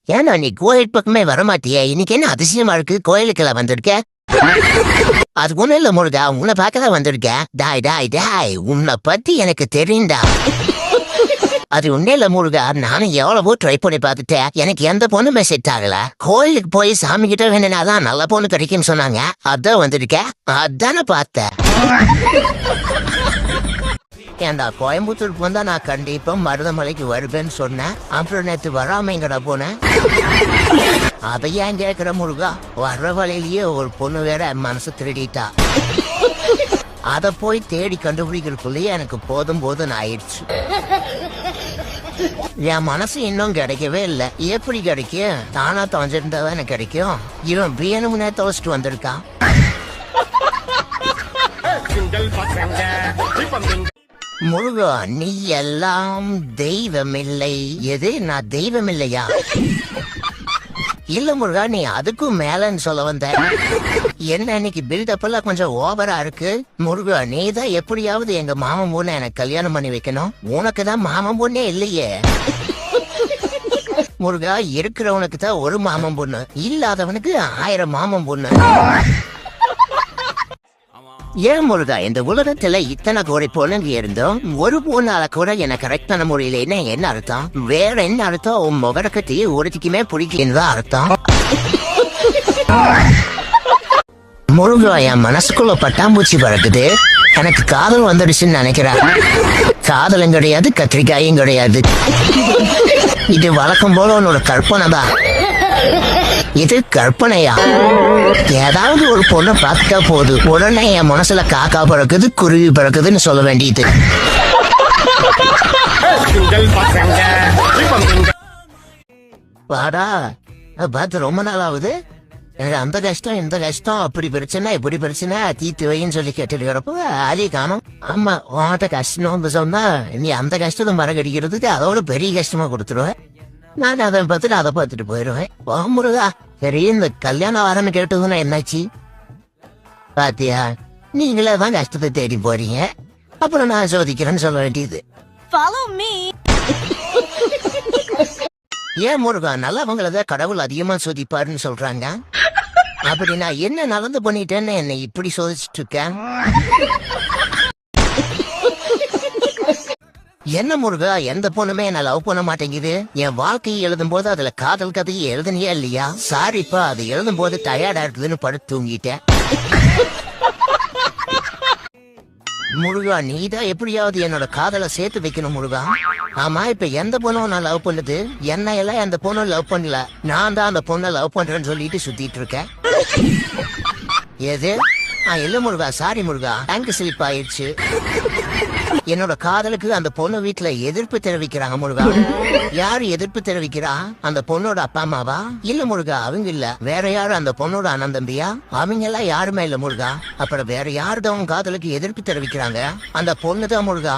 ஏன்னா நீ கோயில் பக்கமே வரமாட்டியே, இன்னைக்கு என்ன அதிசயமா இருக்கு, கோயிலுக்கெல்லாம் வந்திருக்க? அது ஒண்ணும் இல்ல முருகா, உன்னை பார்க்கதான் வந்திருக்கேன். டாய் டாய் டாய், உன்னை பத்தி எனக்கு தெரியும்டா. அது ஒண்ணே இல்ல முருகா, நானும் எவ்வளவோ ட்ரை பண்ணி பார்த்துட்டேன், எனக்கு எந்த பொண்ணுமே செட் ஆகல. கோயிலுக்கு போய் சாமி கிட்ட வேணுனாதான் நல்ல பொண்ணு கிடைக்கும்னு சொன்னாங்க, அதான் வந்திருக்கேன். அதானே பார்த்தேன். ஏண்டா கோயம்புத்தூருக்கு வந்தா நான் கண்டிப்பா மருதமலைக்கு வருவேன்னு சொன்னேன், அப்புறம் நேற்று வராமங்கடா போனேன். அதை ஏன் கேட்கிற முருகா, வர்ற வழியிலேயே ஒரு பொண்ணு வேற மனசு திருடிட்டா. அத போய் தேடி கண்டுபிடிக்கிறதுக்குள்ளேயே எனக்கு போதும் போதும் ஆயிடுச்சு. என் மனசு இன்னும் கிடைக்கவே இல்லை. எப்படி கிடைக்கும்? தானா தொலைஞ்சிருந்தாதான் எனக்கு கிடைக்கும். இவன் வேணும்னே தொலைச்சிட்டு வந்திருக்கான். முருகா, நீ எல்லாம் தெய்வமில்லை. எது, நான் தெய்வம் இல்லையா? இல்ல முருகா, நீ அதுக்கும் மேலன்னு சொல்ல வந்த. என்ன இன்னைக்கு பில்டப் எல்லாம் கொஞ்சம் ஓவரா இருக்கு. முருகா, நீ தான் எப்படியாவது எங்க மாமன் பொண்ணு எனக்கு கல்யாணம் பண்ணி வைக்கணும். உனக்கு தான் மாமன் பொண்ணே இல்லையே. முருகா, இருக்கிறவனுக்கு தான் ஒரு மாமன் பொண்ணு, இல்லாதவனுக்கு 1000 மாமன் பொண்ணு. ஏன் முருகா, இந்த உலகத்துல இத்தனை கோடி பொண்ணுங்க இருந்தோம், ஒரு பொண்ணால கூட என்ன கரெக்ட் பண்ண முடியலன்னு என்ன அர்த்தம்? வேற என்ன அர்த்தம்? உன் முகரக்கத்தி ஒருத்திக்குமே பிடிக்கலன்னு தான் அர்த்தம். முருகா, என் மனசுக்குள்ள பட்டாம்பூச்சி பறக்குது. எனக்கு காதல் வந்துடுச்சுன்னு நினைக்கிறேன். காதலும் கிடையாது, கத்திரிக்காயும் கிடையாது. இது வழக்கம் போல உன்னோட கற்பனை தான். இது கற்பனையா? ஏதாவது ஒரு பொண்ணை பார்த்துட்டா போது உடனே என் மனசுல காக்கா பறக்குது, குருவி பறக்குதுன்னு சொல்ல வேண்டியது. வாடா, பார்த்து ரொம்ப நாள் ஆகுது. எனக்கு அந்த கஷ்டம் இந்த கஷ்டம், அப்படி பிரச்சனை இப்படி பிரச்சனை, தீத்து வைன்னு சொல்லி கேட்டுக்கிறப்போ அதே காணும். ஆமா, உன்கிட்ட கஷ்டம் சொன்னா நீ அந்த கஷ்டத்தை மறக்கடிக்கிறதுக்கு அதோட பெரிய கஷ்டமா கொடுத்துருவேன். நான் அதை பார்த்துட்டு போயிடுவேன். முருகா, சரி, இந்த கல்யாணம் வரன்னு கேட்டதுன்னா என்னாச்சு? பாத்தியா, நீங்களே தான் கஷ்டத்தை தேடி போறீங்க, அப்புறம் நான் சோதிக்கிறேன்னு சொல்ல வேண்டியது. ஏன் முருகா, நல்லவங்களதான் கடவுள் அதிகமா சோதிப்பாருன்னு சொல்றாங்க. அப்படி நான் என்ன நடந்து பண்ணிட்டேன்னு என்னை இப்படி சோதிச்சுட்டு இருக்கேன்? என்ன முருகா, எந்த பொண்ணுமே என்ன லவ் பண்ண மாட்டேங்குது. என் வாழ்க்கையை எழுதும் போது அதுல காதல் கதையை எழுதுனியா இல்லையா? சாரிப்பா, அது எழுதும் போது டயர்டா இருக்குதுன்னு படுத்து தூங்கிட்டேன். முருகா, நீதான் எப்படியாவது என்னோட காதலை சேர்த்து வைக்கணும் முருகா. ஆமா, இப்ப எந்த பொண்ணும் நான் லவ் பண்ணுது? என்ன எல்லாம் அந்த பொண்ணு லவ் பண்ணல, நான் தான் அந்த பொண்ணை லவ் பண்றேன்னு சொல்லிட்டு சுத்திட்டு இருக்கேன். எது? இல்ல முருகா, சாரி முருகா, டேங்க் ஸ்லிப் ஆயிடுச்சு. என்னோட காதலுக்கு அந்த பொண்ணு வீட்டுல எதிர்ப்பு தெரிவிக்கிறாங்க முருகா. யாரு எதிர்ப்பு தெரிவிக்கிறா? அந்த பொண்ணோட அப்பா அம்மாவா? இல்ல முருகா, அவங்க இல்ல. வேற யாரு? அந்த பொண்ணோட அண்ணன் தம்பியா? அவங்க எல்லாம் யாருமே இல்ல முருகா. அப்புறம் வேற யாருதான் காதலுக்கு எதிர்ப்பு தெரிவிக்கிறாங்க? அந்த பொண்ணுதான் முருகா.